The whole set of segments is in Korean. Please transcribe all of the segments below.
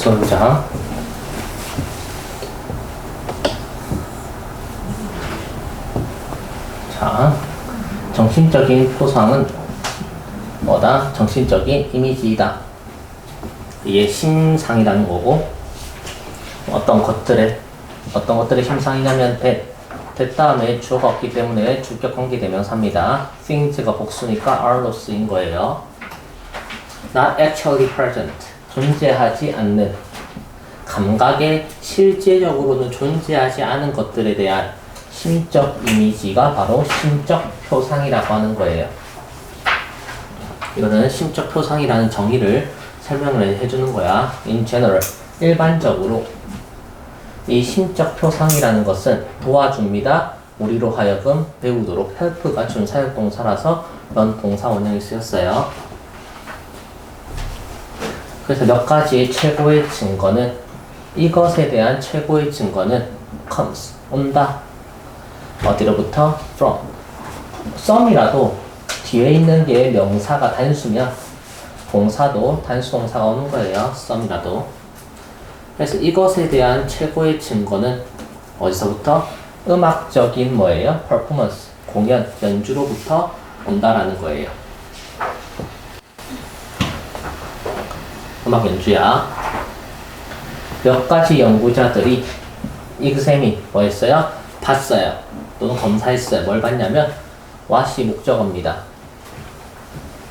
복수자. 자, 정신적인 표상은 뭐다? 정신적인 이미지이다. 이게 심상이라는 거고, 어떤 것들의 심상이냐면 that 다음에 주어가 없기 때문에 주격 관계 대명사입니다. things가 복수니까 are로 쓰인 거예요. not actually present. 존재하지 않는. 감각에 실제적으로는 존재하지 않은 것들에 대한 심적 이미지가 바로 심적 표상이라고 하는 거예요. 이거는 심적 표상이라는 정의를 설명을 해주는 거야. in general. 일반적으로. 이 심적 표상이라는 것은 도와줍니다. 우리로 하여금 배우도록 help가 준사역동사라서 런 동사 원형이 쓰였어요. 그래서 몇 가지의 최고의 증거는 이것에 대한 최고의 증거는 comes, 온다. 어디로부터? from. some이라도 뒤에 있는 게 명사가 단수면 동사도 단수 동사가 오는 거예요. some이라도. 그래서 이것에 대한 최고의 증거는 어디서부터? 음악적인 뭐예요? performance, 공연, 연주로부터 온다라는 거예요. 음악 연주야. 몇 가지 연구자들이 examine 뭐 했어요? 봤어요. 또는 검사했어요. 뭘 봤냐면 what이 목적어입니다.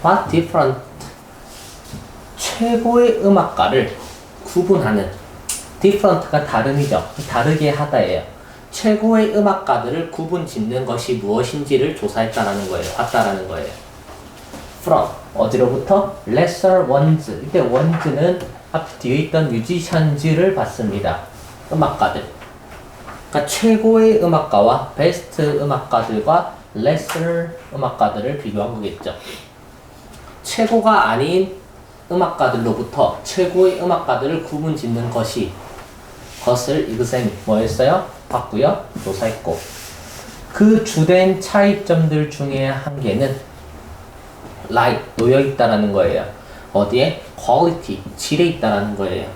what different 최고의 음악가를 구분하는 different가 다름이죠. 다르게 하다예요. 최고의 음악가들을 구분 짓는 것이 무엇인지를 조사했다라는 거예요. 봤다라는 거예요. from 어디로부터? lesser ones. 이때 ones는 앞 뒤에 있던 musicians를 봤습니다. 음악가들. 그러니까 최고의 음악가와 best 음악가들과 lesser 음악가들을 비교한 거겠죠. 최고가 아닌 음악가들로부터 최고의 음악가들을 구분 짓는 것을 examine 뭐 했어요? 봤고요. 조사했고. 그 주된 차이점들 중에 한 개는 lie, 놓여있다라는 거예요. 어디에? quality, 질에 있다라는 거예요.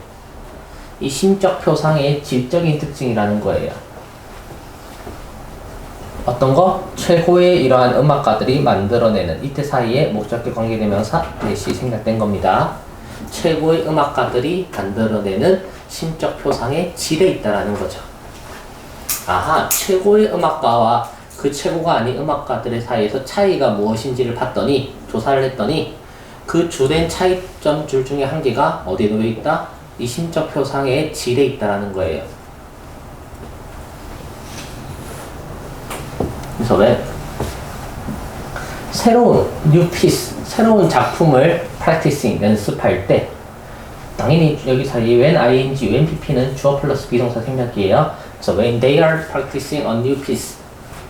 이 심적 표상의 질적인 특징이라는 거예요. 어떤 거? 최고의 이러한 음악가들이 만들어내는 이때 사이에 목적격 관계대명사 대시 생략된 겁니다. 최고의 음악가들이 만들어내는 심적 표상의 질에 있다라는 거죠. 아하, 최고의 음악가와 그 최고가 아닌 음악가들의 사이에서 차이가 무엇인지를 봤더니, 조사를 했더니 그 주된 차이점줄 중에 한 개가 어디에 놓여 있다? 이 심적 표상의 질에 있다라는 거예요. 그래서 왜? 새로운 new piece, 새로운 작품을 practicing, 연습할 때 당연히 여기 사이에 when ing, when pp는 주어 플러스 비동사 생략이에요. 그래서 when they are practicing a new piece,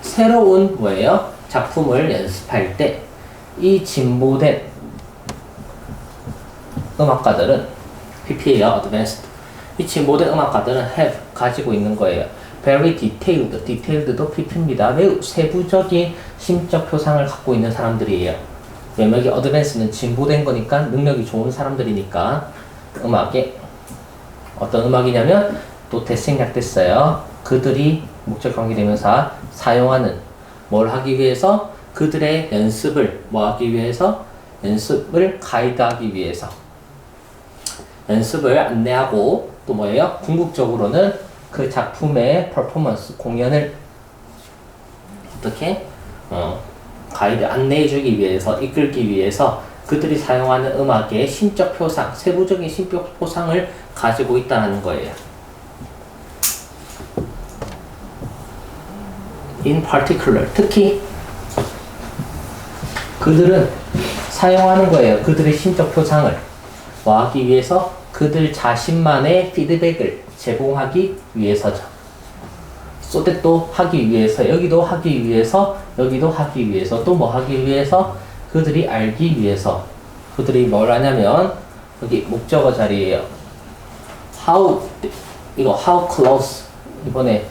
새로운 뭐예요? 작품을 연습할 때 이 진보된 음악가들은 pp예요. advanced. 이 진보된 음악가들은 have, 가지고 있는 거예요. very detailed, detailed도 pp입니다. 매우 세부적인 심적 표상을 갖고 있는 사람들이에요. 왜냐면 여기 advance는 진보된 거니까 능력이 좋은 사람들이니까. 음악에 어떤 음악이냐면 또 대생략됐어요. 그들이 목적 관계대명사 사용하는 뭘 하기 위해서? 그들의 연습을 뭐 하기 위해서? 연습을 가이드하기 위해서. 연습을 안내하고 또 뭐예요? 궁극적으로는 그 작품의 퍼포먼스, 공연을 어떻게? 가이드 안내해주기 위해서, 이끌기 위해서 그들이 사용하는 음악의 심적 표상, 세부적인 심적 표상을 가지고 있다는 거예요. In particular, 특히 그들은 사용하는 거예요. 그들의 심적 표상을 뭐 하기 위해서? 그들 자신만의 피드백을 제공하기 위해서죠. 또 하기 위해서, 여기도 하기 위해서, 여기도 하기 위해서, 또 뭐 하기 위해서? 그들이 알기 위해서. 그들이 뭘 하냐면 여기 목적어 자리에요. how close 이번에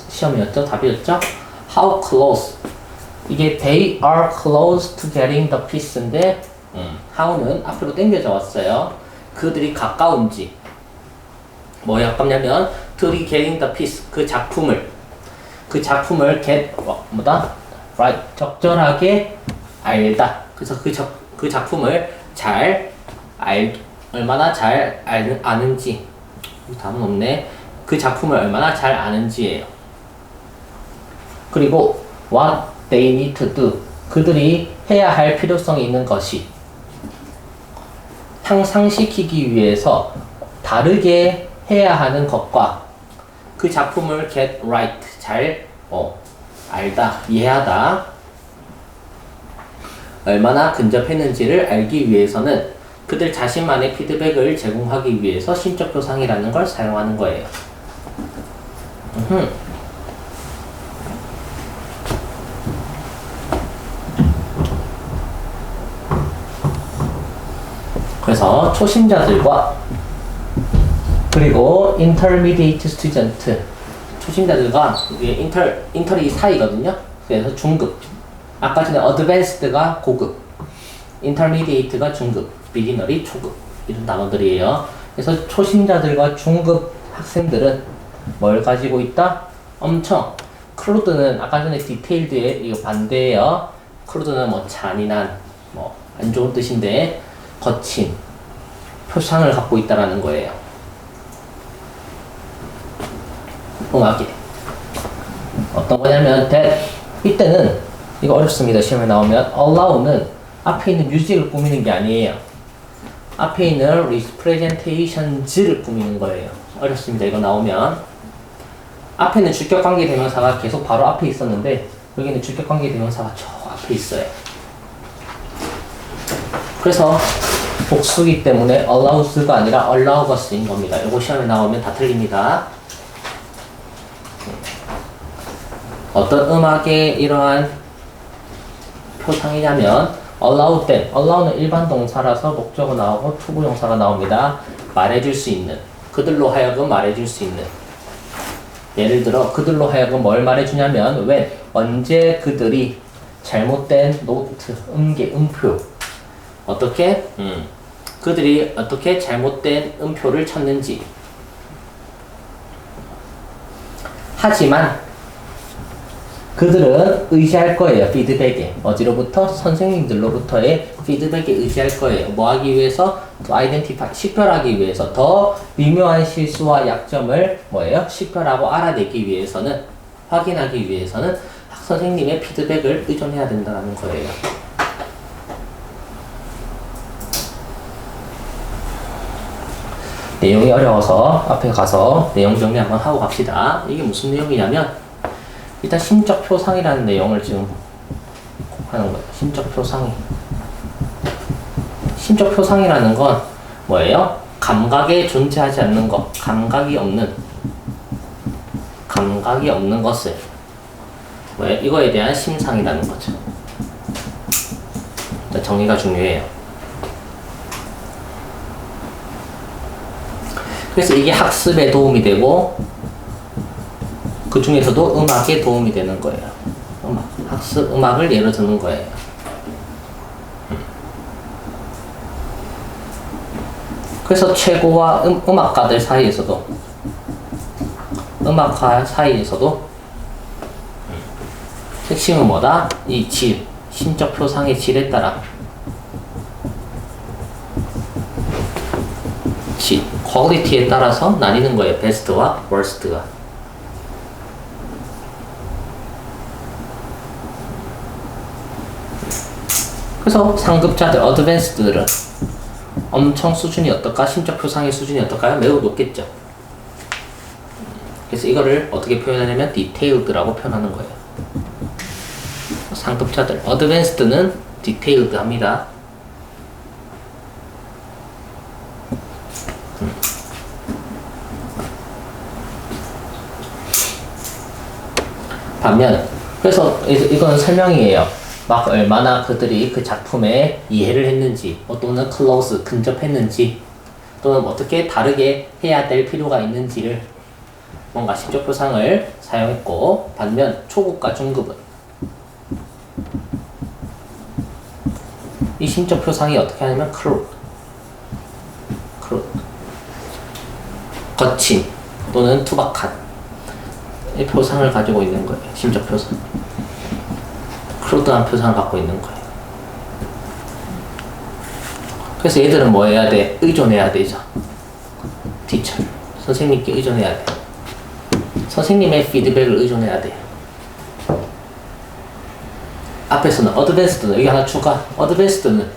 시험이었죠? 답이었죠? how close 이게 they are close to getting the piece인데 how는 앞으로 당겨져 왔어요. 그들이 가까운지 뭐에 가깝냐면 to getting the piece 그 작품을 get 뭐다 right 적절하게 알다. 그래서 그 작품을 얼마나 잘 아는지. 답은 없네. 그 작품을 얼마나 잘 아는지예요. 그리고 what they need to do 그들이 해야 할 필요성이 있는 것이 향상시키기 위해서 다르게 해야 하는 것과 그 작품을 get right 잘 알다 이해하다 얼마나 근접했는지를 알기 위해서는 그들 자신만의 피드백을 제공하기 위해서 심적 표상이라는 걸 사용하는 거예요. 그래서 초심자들과 그리고 intermediate student 초심자들과 인터리 사이거든요. 그래서 중급. 아까 전에 advanced가 고급, intermediate가 중급, beginner이 초급 이런 단어들이에요. 그래서 초심자들과 중급 학생들은 뭘 가지고 있다? 엄청 클로드는 아까 전에 디테일드의 이거 반대예요. 클로드는 뭐 잔인한 뭐 안 좋은 뜻인데 거친 표상을 갖고 있다라는 거예요. 음악이 어떤 거냐면 이때는 이거 어렵습니다. 시험에 나오면 allow는 앞에 있는 뮤직을 꾸미는 게 아니에요. 앞에 있는 representations를 꾸미는 거예요. 어렵습니다. 이거 나오면 앞에는 주격관계대명사가 계속 바로 앞에 있었는데 여기는 주격관계대명사가 저 앞에 있어요. 그래서 복수기 때문에 allows가 아니라 allow가 쓰인 겁니다. 이거 시험에 나오면 다 틀립니다. 어떤 음악의 이러한 표상이냐면 allow 때 allow는 일반 동사라서 목적어 나오고 투부정사가 나옵니다. 말해줄 수 있는 그들로 하여금 말해줄 수 있는 예를 들어 그들로 하여금 뭘 말해주냐면 when 언제 그들이 잘못된 노트 음계 음표 어떻게 그들이 어떻게 잘못된 음표를 쳤는지 하지만 그들은 의지할 거예요. 피드백에. 어디로부터? 선생님들로부터의 피드백에 의지할 거예요. 뭐 하기 위해서? 또 아이덴티파이, 식별하기 위해서. 더 미묘한 실수와 약점을 뭐예요? 식별하고 알아내기 위해서는, 확인하기 위해서는 선생님의 피드백을 의존해야 된다는 거예요. 내용이 어려워서 앞에 가서 내용 정리 한번 하고 갑시다. 이게 무슨 내용이냐면 일단 심적 표상이라는 내용을 지금 하는 거예요. 심적 표상이. 심적 표상이라는 건 뭐예요? 감각에 존재하지 않는 것, 감각이 없는 것을 뭐예요? 이거에 대한 심상이라는 거죠. 정의가 중요해요. 그래서 이게 학습에 도움이 되고 그 중에서도 음악에 도움이 되는 거예요. 학습, 음악을 예로 드는 거예요. 그래서 최고와 음악가들 사이에서도 음악가 사이에서도 핵심은 뭐다? 이 질, 심적 표상의 질에 따라 질, 퀄리티에 따라서 나뉘는 거예요. 베스트와 월스트가. 그래서 상급자들, 어드밴스드들은 엄청 수준이 어떨까? 심적 표상의 수준이 어떨까요? 매우 높겠죠. 그래서 이거를 어떻게 표현하냐면 디테일드라고 표현하는 거예요. 상급자들, 어드밴스드는 디테일드 합니다. 반면, 그래서 이건 설명이에요. 막 얼마나 그들이 그 작품에 이해를 했는지, 또는 close, 근접했는지, 또는 어떻게 다르게 해야 될 필요가 있는지를 뭔가 심적 표상을 사용했고, 반면 초급과 중급은 이 심적 표상이 어떻게 하냐면 crude. 거친 또는 투박한 이 표상을 가지고 있는 거예요. 심적 표상. 크루드한 표상을 갖고 있는 거예요. 그래서 얘들은 뭐 해야 돼? 의존해야 되죠. 티처. 선생님께 의존해야 돼. 선생님의 피드백을 의존해야 돼. 앞에서는 어드밴스드는 여기 하나 추가. 어드밴스드는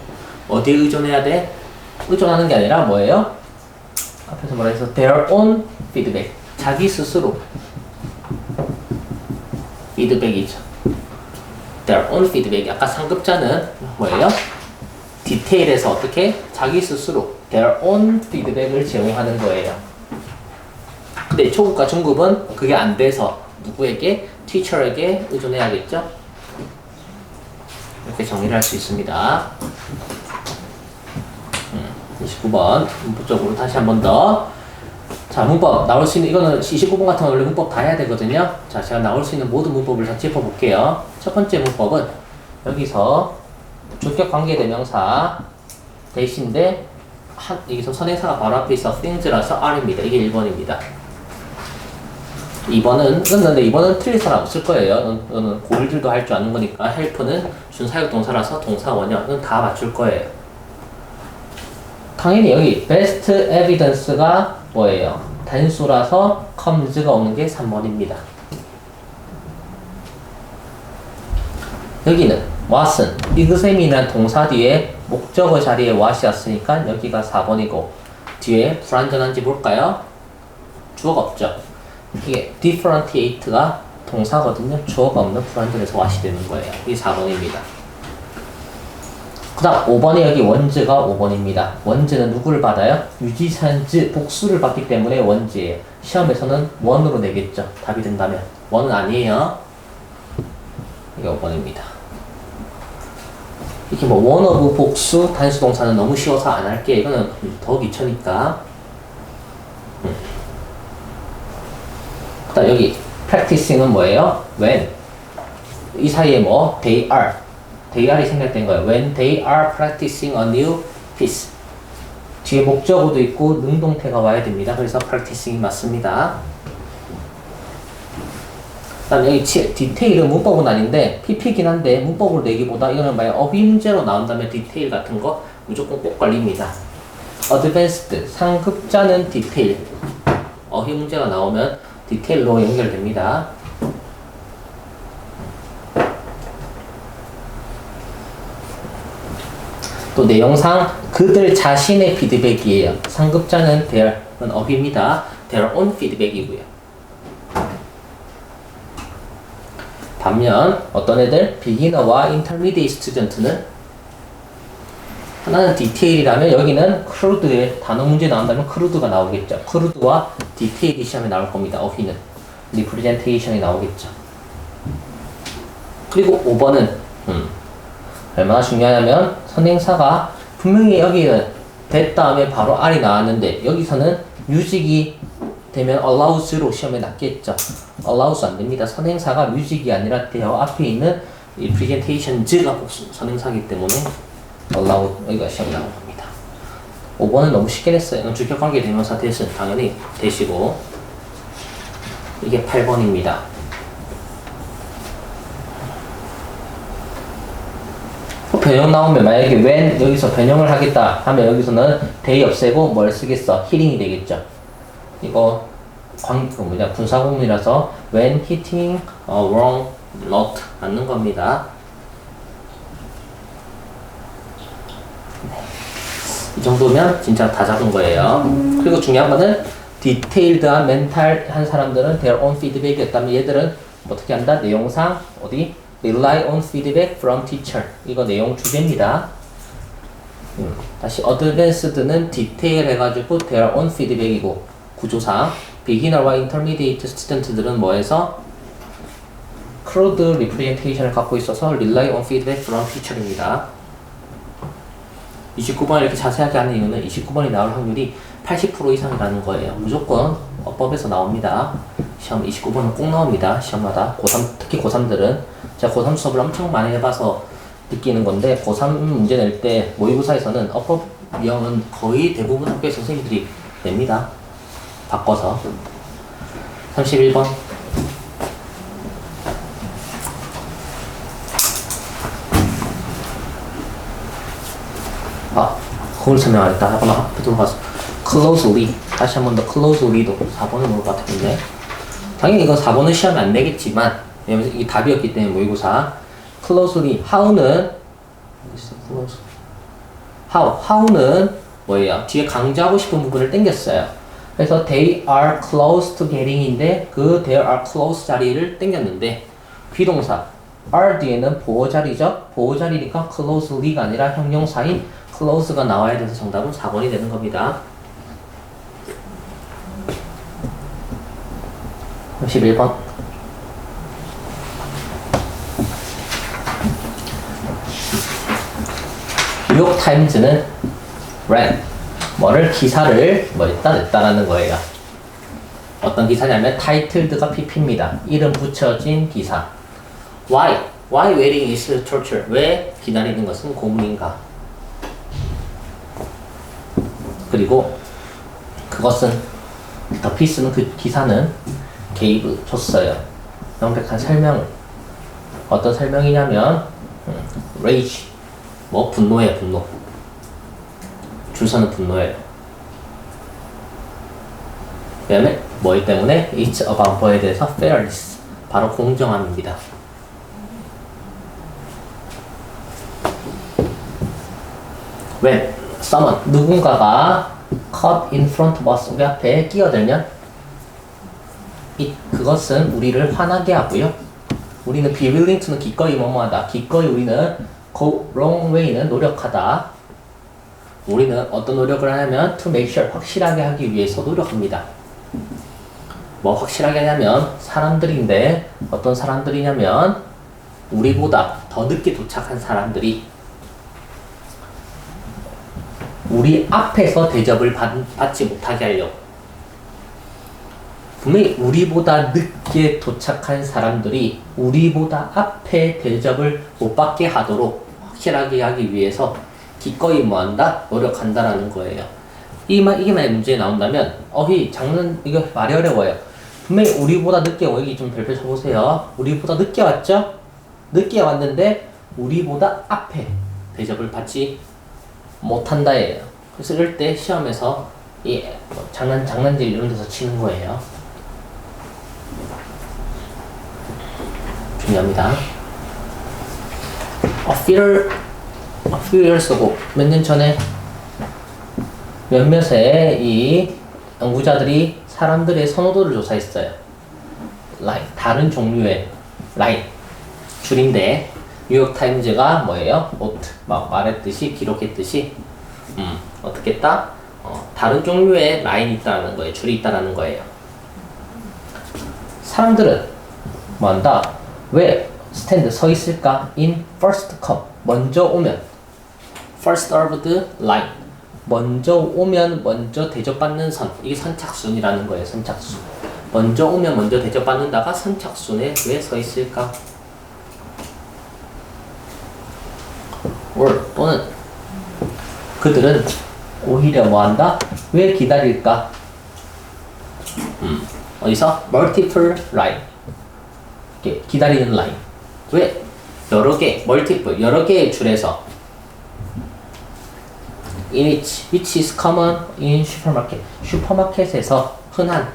어디에 의존해야 돼? 의존하는 게 아니라 뭐예요? 앞에서 뭐라 해서 their own feedback. 자기 스스로 피드백이죠. their own feedback. 아까 상급자는 뭐예요? 디테일에서 어떻게? 자기 스스로 their own feedback을 제공하는 거예요. 근데 초급과 중급은 그게 안 돼서 누구에게? teacher에게 의존해야겠죠? 이렇게 정리를 할 수 있습니다. 29번 문법적으로 다시 한 번 더. 자, 문법 나올 수 있는 이거는 29번 같은 거 원래 문법 다 해야 되거든요. 자, 제가 나올 수 있는 모든 문법을 다 짚어볼게요. 첫 번째 문법은 여기서 주격 관계대명사 대신데 여기서 선행사가 바로 앞에 있어 things라서 R입니다. 이게 1번입니다. 2번은 끝났는데 2번은 틀릴 사람 없을 거예요. 너는 고1들도 할 줄 아는 거니까 help는 준사역 동사라서 동사 원형은 다 맞출 거예요. 당연히 여기 best evidence가 뭐예요? 단수라서 comes가 오는 게 3번입니다. 여기는 what은 exam이란 동사 뒤에 목적어 자리에 what이 왔으니까 여기가 4번이고 뒤에 불완전한지 볼까요? 주어가 없죠. 이게 differentiate가 동사거든요. 주어가 없는 불완전해서 what이 되는 거예요. 이게 4번입니다. 그 다음 5번에 여기 원즈가 5번입니다. 원즈는 누구를 받아요? 유지산즈 복수를 받기 때문에 원즈예요. 시험에서는 원으로 내겠죠. 답이 된다면. 원은 아니에요. 이게 5번입니다. 이렇게 뭐 원어브 복수 단수 동사는 너무 쉬워서 안 할게. 이거는 더 귀찮으니까. 그 다음 여기 practicing은 뭐예요? when 이 사이에 뭐 they are이 생략된 거예요. when they are practicing a new piece 뒤에 목적어도 있고 능동태가 와야 됩니다. 그래서 practicing이 맞습니다. 그 다음 여기 디테일은 문법은 아닌데 PP긴 한데 문법으로 내기보다 이거는 만약 어휘 문제로 나온다면 디테일 같은 거 무조건 꼭 걸립니다. advanced 상급자는 디테일 어휘 문제가 나오면 디테일로 연결됩니다. 또 내용상 그들 자신의 피드백이에요. 상급자는 their은 어휘입니다. their own feedback이고요. 반면 어떤 애들 beginner와 intermediate student는 하나는 디테일이라면 여기는 crude의 단어 문제 나온다면 crude가 나오겠죠. crude와 디테일이 시험에 나올 겁니다. 어휘는 representation이 나오겠죠. 그리고 5번은 얼마나 중요하냐면 선행사가 분명히 여기는 that 다음에 바로 R이 나왔는데 여기서는 뮤직이 되면 allows로 시험에 낫겠죠. allows 안 됩니다. 선행사가 뮤직이 아니라 되어 앞에 있는 이 presentation즈가 선행사이기 때문에 allow 여기가 시험에 나온 겁니다. 5번은 너무 쉽게 냈어요. 주격관계 대명사 대신 당연히 되시고 이게 8번입니다. 변형 나오면 만약에 when 여기서 변형을 하겠다 하면 여기서는 they 없애고 뭘 쓰겠어? hitting이 되겠죠. 이거 분사구문이라서 when hitting wrong note 맞는 겁니다. 이 정도면 진짜 다 잡은 거예요. 그리고 중요한 거는 디테일드한 멘탈한 사람들은 their own feedback이었다면 얘들은 어떻게 한다? 내용상 어디? rely on feedback from teacher. 이거 내용 주제입니다. 다시 advanced는 detail 해가지고 their own feedback이고 구조상 beginner와 intermediate student들은 뭐해서 crude representation을 갖고 있어서 rely on feedback from teacher입니다. 29번 이렇게 자세하게 하는 이유는 29번이 나올 확률이 80% 이상이라는 거예요. 무조건 어법에서 나옵니다. 시험 29번은 꼭 나옵니다. 시험마다 고3 특히 고3들은 제가 고3 수업을 엄청 많이 해봐서 느끼는 건데 고3 문제 낼 때 모의고사에서는 어법 유형은 거의 대부분 학교의 선생님들이 냅니다. 바꿔서. 31번. 그걸 설명 안 했다. 한번 앞에 들어가서. closely. 다시 한 번 더 closelly도 4번은 올 것 같은데. 당연히 이건 4번은 시험에 안 내겠지만, 왜냐면 이게 답이었기 때문에 모의고사. closely. how는, how는 뭐예요? 뒤에 강조하고 싶은 부분을 땡겼어요. 그래서 they are close to getting인데 그 they are close 자리를 땡겼는데 비동사 are 뒤에는 보호 자리죠. 보호 자리니까 closely가 아니라 형용사인 close가 나와야 돼서 정답은 4번이 되는 겁니다. 11번. 뉴욕 타임즈는 ran 뭐를 기사를 뭐 했다 냈다라는 거예요. 어떤 기사냐면 titled가 PP입니다. 이름 붙여진 기사. Why waiting is torture? 왜 기다리는 것은 고문인가? 그리고 그것은 the piece는 그 기사는 gave 줬어요. 명백한 설명을. 어떤 설명이냐면 rage 뭐 분노예요. 분노. 줄 서는 분노예요. 그 다음에 뭐이 때문에 it's about 뭐에 대해서 fairness 바로 공정함입니다. When someone 누군가가 cut in front of us 우리 앞에 끼어들면 그것은 우리를 화나게 하고요. 우리는 be willing to는 기꺼이 뭐뭐하다. 기꺼이 우리는 go wrong way는 노력하다. 우리는 어떤 노력을 하냐면 to make sure 확실하게 하기 위해서 노력합니다. 뭐 확실하게 하냐면 사람들인데 어떤 사람들이냐면 우리보다 더 늦게 도착한 사람들이 우리 앞에서 대접을 받지 못하게 하려고. 분명히 우리보다 늦게 도착한 사람들이 우리보다 앞에 대접을 못 받게 하도록 확실하게 하기 위해서 기꺼이 뭐한다? 노력한다라는 거예요. 이게 만약 문제에 나온다면 이거 말이 어려워요. 분명히 우리보다 늦게 여기 좀 별표 쳐보세요. 우리보다 늦게 왔죠? 늦게 왔는데 우리보다 앞에 대접을 받지 못한다예요. 그래서 이럴 때 시험에서 장난질 이런 데서 치는 거예요. 중요합니다. A few years ago 몇 년 전에 몇몇의 이 연구자들이 사람들의 선호도를 조사했어요. 다른 종류의 라인 줄인데 뉴욕타임즈가 뭐예요? 막 말했듯이 기록했듯이 어떻게 했다? 다른 종류의 라인이 있다는 거예요. 줄이 있다는 거예요. 사람들은 뭐한다? 왜 스탠드 서 있을까? In first come 먼저 오면 first served line 먼저 오면 먼저 대접받는 선 이게 선착순이라는 거예요. 선착순 먼저 오면 먼저 대접받는다가 선착순에 왜 서 있을까? 또는 그들은 오히려 뭐한다? 왜 기다릴까? 어디서? multiple line 기다리는 라인 왜? 여러 개의 줄에서 which is common in supermarket 슈퍼마켓에서 흔한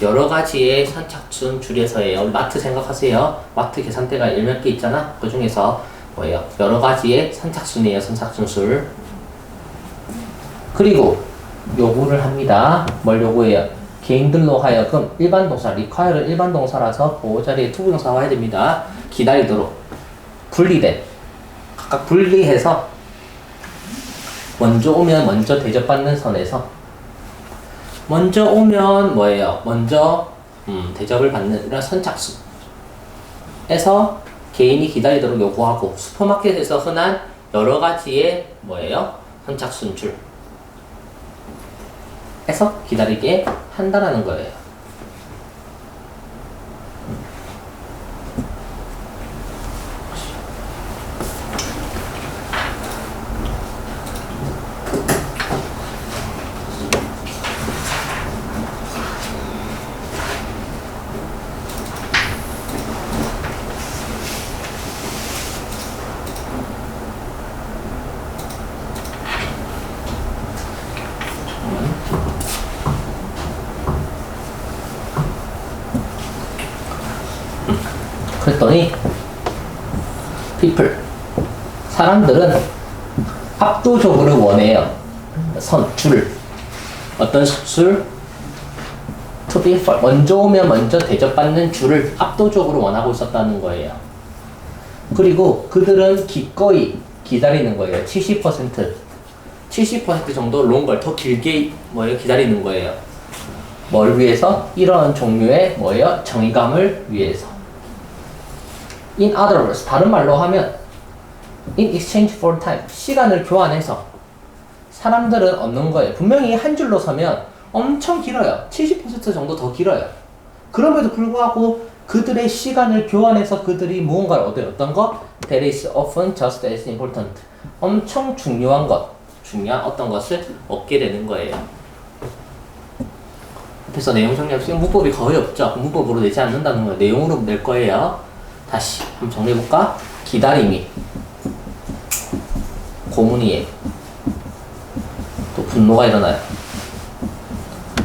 여러 가지의 선착순 줄에서예요. 마트 생각하세요. 마트 계산대가 10몇 개 있잖아. 그 중에서 뭐예요? 여러 가지의 선착순이에요. 선착순 술. 그리고 요구를 합니다. 뭘 요구해요? 개인들로 하여금 일반 동사, require는 일반 동사라서 보호 자리에 투부정사 와야 됩니다. 기다리도록 분리된 각각 분리해서 먼저 오면 먼저 대접받는 선에서 먼저 오면 뭐예요? 먼저 대접을 받는 이런 선착순에서 개인이 기다리도록 요구하고 슈퍼마켓에서 흔한 여러 가지의 뭐예요? 선착순 줄 에서 기다리게 한다라는 거예요. 그랬더니 people 사람들은 압도적으로 원해요. 줄 어떤 줄 to be first 먼저 오면 먼저 대접받는 줄을 압도적으로 원하고 있었다는 거예요. 그리고 그들은 기꺼이 기다리는 거예요. 70% 정도 롱걸 더 길게 기다리는 거예요. 뭘 위해서? 이런 종류의 정의감을 위해서. In other words, 다른 말로 하면 in exchange for time, 시간을 교환해서 사람들은 얻는 거예요. 분명히 한 줄로 서면 엄청 길어요. 70% 정도 더 길어요. 그럼에도 불구하고 그들의 시간을 교환해서 그들이 무언가를 얻어요. 어떤 것? That is often just as important. 엄청 중요한 어떤 것을 얻게 되는 거예요. 그래서 내용 정리합시다. 문법이 거의 없죠. 문법으로 내지 않는다는 거예요. 내용으로 낼 거예요. 다시 한번 정리해볼까? 기다림이 고문이에요. 또 분노가 일어나요.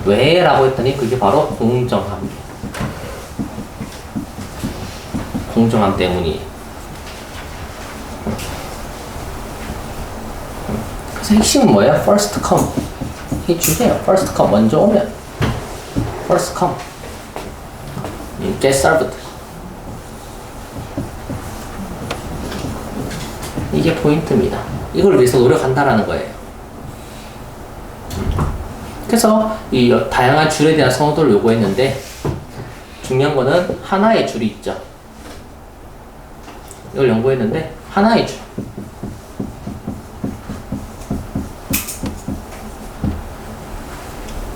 왜? 라고 했더니 그게 바로 공정함 때문이에요. 그래서 핵심은 뭐예요? First come. 이게 주제예요. First come. 먼저 오면. First come. Get served. 이게 포인트입니다. 이걸 위해서 노력한다라는 거예요. 그래서 이 다양한 줄에 대한 선호도를 요구했는데 중요한 거는 하나의 줄이 있죠. 이걸 연구했는데 하나의 줄.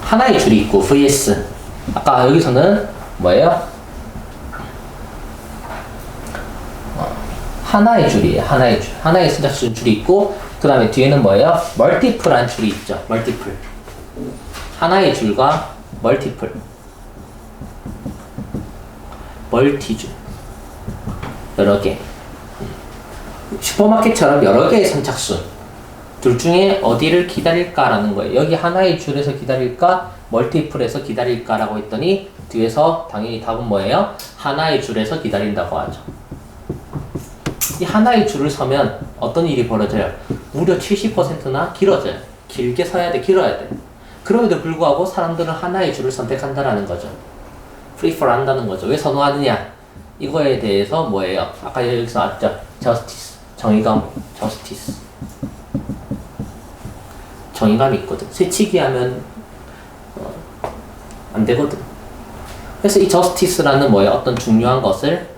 하나의 줄이 있고 vs 아까 여기서는 뭐예요? 하나의 줄이에요. 하나의 줄. 하나의 선택적 줄이 있고 그 다음에 뒤에는 뭐예요? 멀티플한 줄이 있죠. 멀티플. 하나의 줄과 멀티플. 멀티줄. 여러 개. 슈퍼마켓처럼 여러 개의 선착순. 둘 중에 어디를 기다릴까라는 거예요. 여기 하나의 줄에서 기다릴까? 멀티플에서 기다릴까라고 했더니 뒤에서 당연히 답은 뭐예요? 하나의 줄에서 기다린다고 하죠. 이 하나의 줄을 서면 어떤 일이 벌어져요? 무려 70%나 길어져요. 길게 서야 돼, 길어야 돼. 그럼에도 불구하고 사람들은 하나의 줄을 선택한다라는 거죠. prefer 한다는 거죠. 왜 선호하느냐? 이거에 대해서 뭐예요? 아까 여기서 나왔죠? justice. 정의감, justice. 정의감이 있거든. 새치기 하면 안 되거든. 그래서 이 justice라는 뭐예요? 어떤 중요한 것을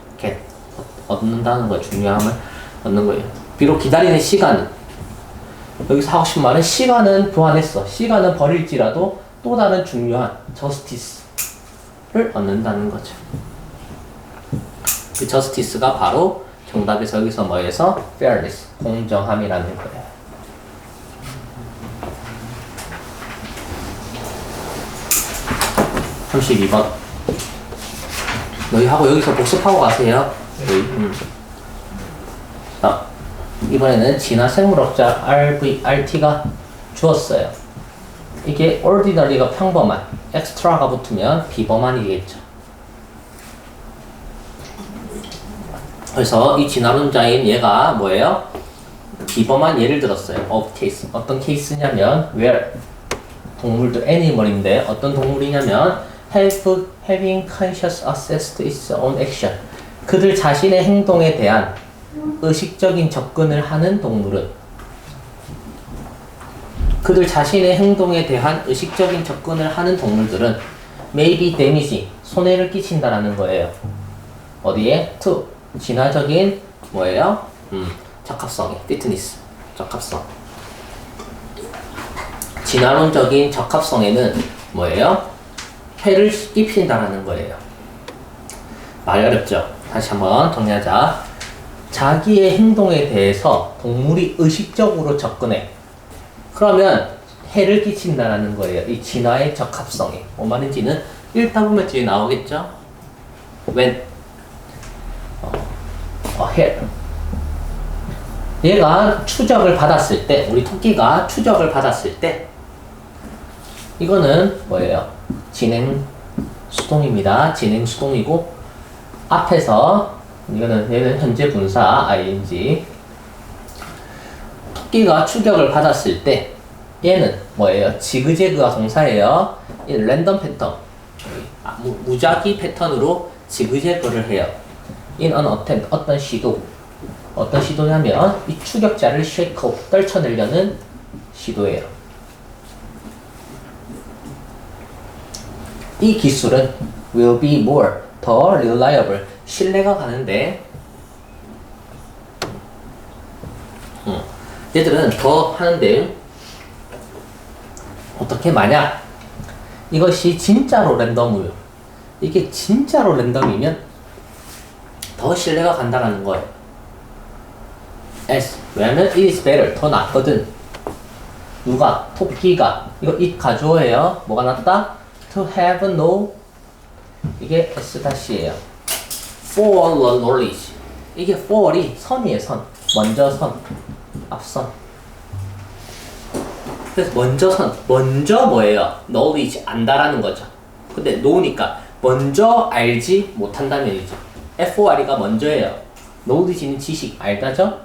얻는다는 거예요. 중요함을 얻는 거예요. 비록 기다리는 시간은 여기서 하고 싶은 말은 시간은 보완했어. 시간은 버릴지라도 또 다른 중요한 justice를 얻는다는 거죠. 그 justice가 바로 정답에서 여기서 뭐에서 fairness, 공정함이라는 거예요. (32번) 여기 하고 여기서 복습하고 가세요. 이번에는 진화 생물학자 RT가 주었어요. 이게 ordinary가 평범한, extra가 붙으면 비범한이겠죠. 그래서 이 진화론자인 얘가 뭐예요? 비범한 예를 들었어요. of case. 어떤 케이스냐면 where 동물도 animal인데 어떤 동물이냐면 having conscious access to its own action. 그들 자신의 행동에 대한 의식적인 접근을 하는 동물은 그들 자신의 행동에 대한 의식적인 접근을 하는 동물들은 may be damaging, 손해를 끼친다라는 거예요. 어디에? to 진화적인 뭐예요? 적합성에 fitness, 적합성. 진화론적인 적합성에는 뭐예요? 해를 끼친다라는 거예요. 말이 어렵죠? 다시 한번 정리하자. 자기의 행동에 대해서 동물이 의식적으로 접근해. 그러면 해를 끼친다라는 거예요. 이 진화의 적합성에. 뭔 말인지는 읽다 보면 뒤에 나오겠죠? when 해. 얘가 추적을 받았을 때, 우리 토끼가 추적을 받았을 때 이거는 뭐예요? 진행 수동입니다. 진행 수동이고 앞에서 얘는 현재 분사 ing. 토끼가 추격을 받았을 때 얘는 뭐예요? 지그재그가 동사예요. 얘는 랜덤 패턴, 무작위 패턴으로 지그재그를 해요. in an attempt, 어떤 시도. 어떤 시도냐면 이 추격자를 shake off, 떨쳐내려는 시도예요. 이 기술은 will be more, 더 reliable, 신뢰가 가는데 얘들은 더 하는데 어떻게 만약 이것이 진짜로 랜덤이요. 이게 진짜로 랜덤이면 더 신뢰가 간다는 거예요. as 왜냐면 it is better, 더 낫거든. 누가? 토끼가. 이거 it 가주어예요. 뭐가 낫다? to have no, 이게 s-예요. for the knowledge. 이게 for이 선이에요. 선. 먼저 선. 앞선. 그래서 먼저 뭐예요? knowledge, 안다라는 거죠. 근데 know니까 먼저 알지 못한다는 얘기죠. FOR이가 먼저예요. knowledge는 지식, 알다죠?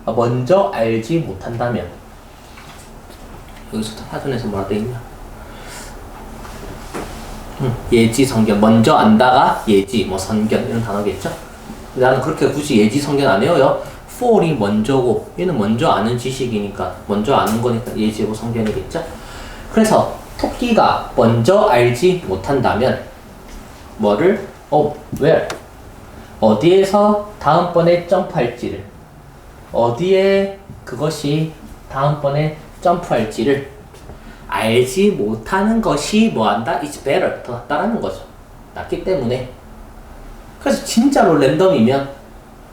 먼저 알지 못한다면. 여기서 사전에서 뭐라 돼 있냐? 예지, 성견. 먼저 안다가 예지, 뭐 선견 이런 단어겠죠? 나는 그렇게 굳이 예지, 성견 안 해요. for이 먼저고 얘는 먼저 아는 지식이니까 먼저 아는 거니까 예지고 성견이겠죠? 그래서 토끼가 먼저 알지 못한다면 뭐를? where? 어디에서 다음번에 점프할지를, 어디에 그것이 다음번에 점프할지를 알지 못하는 것이 뭐한다? It's better, 더 낫다라는 거죠. 낫기 때문에. 그래서 진짜로 랜덤이면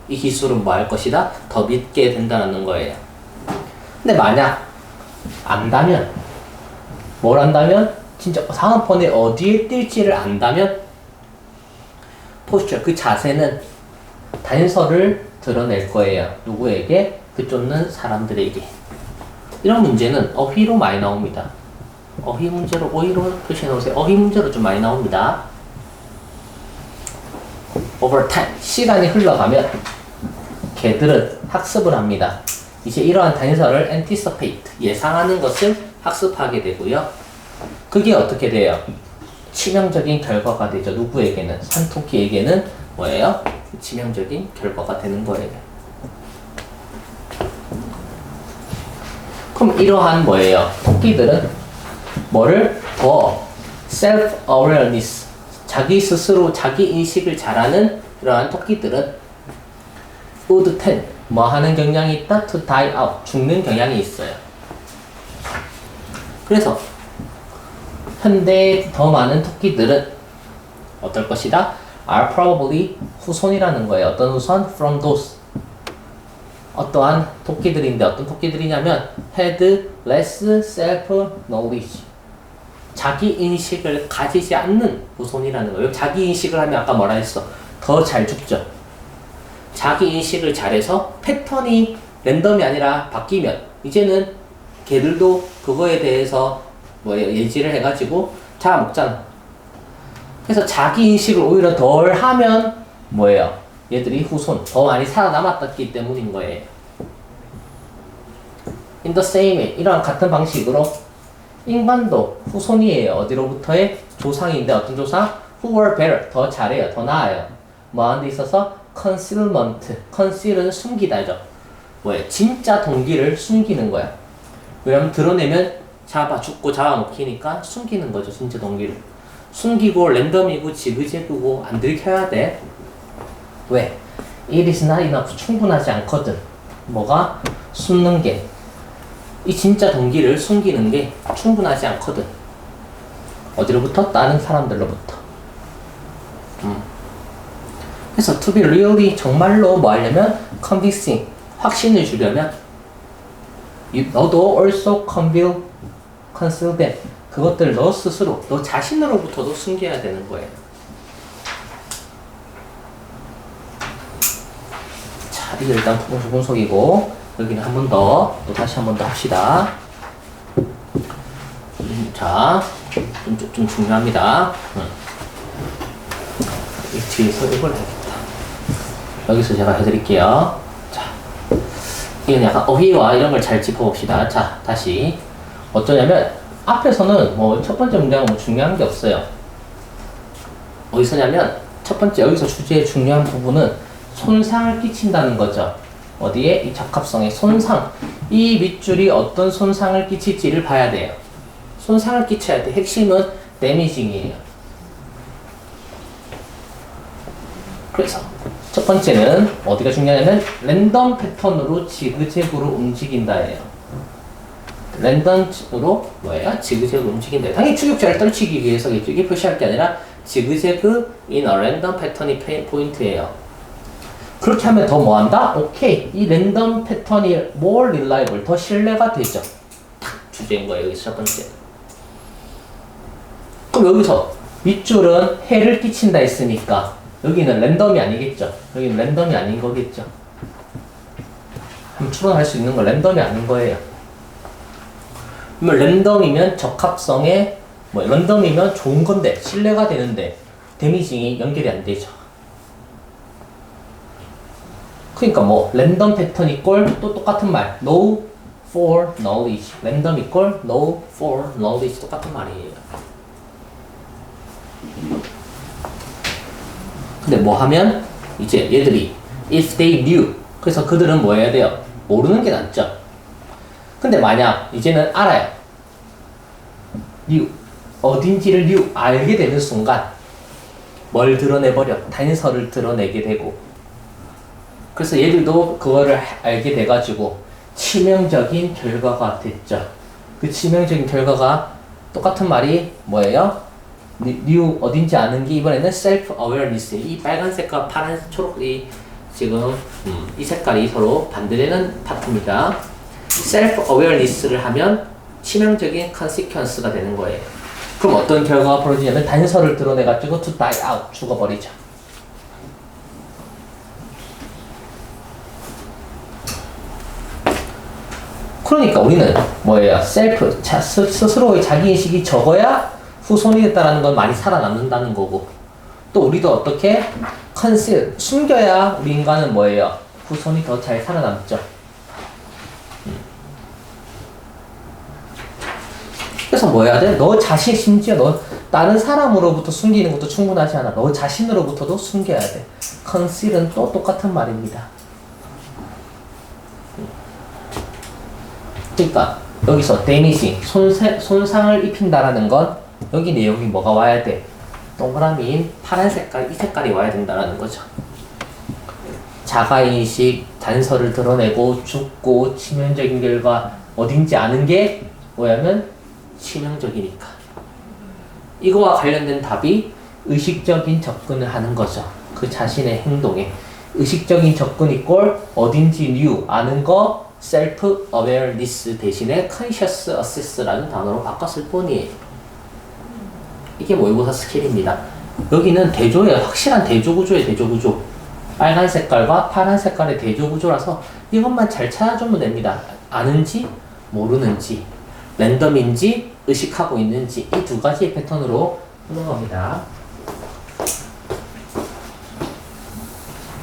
이 기술은 뭐 할 것이다? 더 믿게 된다는 거예요. 근데 만약 안다면, 뭘 안다면? 진짜 다음번에 어디에 뛸지를 안다면 포스처, 그 자세는 단서를 드러낼 거예요. 누구에게? 그 쫓는 사람들에게. 이런 문제는 어휘로 많이 나옵니다. 어휘 문제로, 어휘로 표시해 놓으세요. 어휘 문제로 좀 많이 나옵니다. over time, 시간이 흘러가면 개들은 학습을 합니다. 이제 이러한 단서를 anticipate, 예상하는 것을 학습하게 되고요. 그게 어떻게 돼요? 치명적인 결과가 되죠. 누구에게는? 산토끼에게는 뭐예요? 치명적인 결과가 되는 거예요. 그럼 이러한 뭐예요? 토끼들은 뭐를 더 self-awareness, 자기 스스로 자기 인식을 잘하는 이러한 토끼들은 would tend, 뭐 하는 경향이 있다? to die out, 죽는 경향이 있어요. 그래서 현대에 더 많은 토끼들은 어떨 것이다? are probably, 후손이라는 거예요. 어떤 후손? from those, 어떠한 토끼들인데 어떤 토끼들이냐면 had less self-knowledge, 자기 인식을 가지지 않는 후손이라는 거예요. 자기 인식을 하면 아까 뭐라 했어? 더 잘 죽죠. 자기 인식을 잘해서 패턴이 랜덤이 아니라 바뀌면 이제는 걔들도 그거에 대해서 뭐예요? 예지를 해가지고 잡아먹잖아. 그래서 자기 인식을 오히려 덜 하면 뭐예요? 얘들이 후손, 더 많이 살아남았기 때문인 거예요. In the same way, 이러한 같은 방식으로 인간도 후손이에요. 어디로부터의? 조상인데 어떤 조상? Who were better, 더 잘해요, 더 나아요. 뭐 하는 데 있어서? concealment, conceal은 숨기다죠. 뭐예요? 진짜 동기를 숨기는 거야. 왜냐면 드러내면 죽고 잡아먹히니까 숨기는 거죠. 진짜 동기를 숨기고 랜덤이고 지그재그고 안 들켜야 돼. 왜? It is not enough, 충분하지 않거든. 뭐가? 숨는 게, 이 진짜 동기를 숨기는 게 충분하지 않거든. 어디로부터? 다른 사람들로부터. 그래서 to be really, 정말로 뭐 하려면? convincing, 확신을 주려면 너도 also conceal them, 그것들 너 스스로, 너 자신으로부터도 숨겨야 되는 거예요. 자, 이거 일단 분석이고 여기는 한 번 더, 또 다시 한 번 더 합시다. 자, 좀 중요합니다. 이 뒤에서 이걸 해야겠다. 여기서 제가 해드릴게요. 자, 이건 약간 어휘와 이런 걸 잘 짚어봅시다. 자, 다시. 어쩌냐면, 앞에서는 뭐 첫 번째 문장은 뭐 중요한 게 없어요. 어디서냐면, 첫 번째 여기서 주제의 중요한 부분은 손상을 끼친다는 거죠. 어디에? 이 적합성에 손상. 이 밑줄이 어떤 손상을 끼칠지를 봐야 돼요. 손상을 끼쳐야 돼. 핵심은 데미징이에요. 그래서 첫 번째는 어디가 중요하냐면 랜덤 패턴으로 지그재그로 움직인다예요. 랜덤으로 뭐예요? 지그재그로 움직인다. 당연히 추격자를 떨치기 위해서겠죠. 이게 표시할 게 아니라 지그재그 in a 랜덤 패턴이 포인트예요. 그렇게 하면 더 뭐한다? 오케이. 이 랜덤 패턴이 more reliable, 더 신뢰가 되죠. 딱 주제인 거예요. 여기서 첫 번째. 그럼 여기서 밑줄은 해를 끼친다 했으니까 여기는 랜덤이 아니겠죠. 여기는 랜덤이 아닌 거겠죠. 한번 추론할 수 있는 건 랜덤이 아닌 거예요. 그러면 랜덤이면 적합성에 뭐 랜덤이면 좋은 건데 신뢰가 되는데 데미징이 연결이 안 되죠. 그러니까 뭐 랜덤 패턴 이꼴 또 똑같은 말 no for knowledge 랜덤 이꼴 no for knowledge 똑같은 말이에요. 근데 뭐 하면 이제 얘들이 if they knew 그래서 그들은 뭐 해야 돼요? 모르는 게 낫죠. 근데 만약 이제는 알아요. knew 어딘지를 knew 알게 되는 순간 뭘 드러내버려? 단서를 드러내게 되고 그래서 얘들도 그거를 알게 돼가지고 치명적인 결과가 됐죠. 그 치명적인 결과가 똑같은 말이 뭐예요? new 어딘지 아는 게 이번에는 self awareness 이 빨간색과 파란색 초록이 지금 이 색깔이 서로 반대되는 파트입니다. self awareness를 하면 치명적인 consequence가 되는 거예요. 그럼 어떤 결과가 벌어지냐면 단서를 드러내가지고 to die out 죽어버리죠. 그러니까 우리는 뭐예요? 셀프 스스로의 자기인식이 적어야 후손이 됐다라는 건 많이 살아남는다는 거고 또 우리도 어떻게 컨실 숨겨야 우리 인간은 뭐예요? 후손이 더 잘 살아남죠. 그래서 뭐 해야 돼? 너 자신 심지어 너 다른 사람으로부터 숨기는 것도 충분하지 않아. 너 자신으로부터도 숨겨야 돼. 컨실은 또 똑같은 말입니다. 그러니까 여기서 데미지 손상을 입힌다라는 건 여기 내용이 뭐가 와야 돼? 동그라미인 파란 색깔 이 색깔이 와야 된다라는 거죠. 자가인식 단서를 드러내고 죽고 치명적인 결과 어딘지 아는 게 뭐냐면 치명적이니까. 이거와 관련된 답이 의식적인 접근을 하는 거죠. 그 자신의 행동에 의식적인 접근 이꼴 어딘지 knew 아는 거 self awareness 대신에 conscious assess라는 단어로 바꿨을 뿐이에요. 이게 모의고사 스킬입니다. 여기는 대조예요. 확실한 대조 구조예요. 대조 구조. 빨간 색깔과 파란 색깔의 대조 구조라서 이것만 잘 찾아주면 됩니다. 아는지 모르는지 랜덤인지 의식하고 있는지 이 두 가지의 패턴으로 하는 겁니다.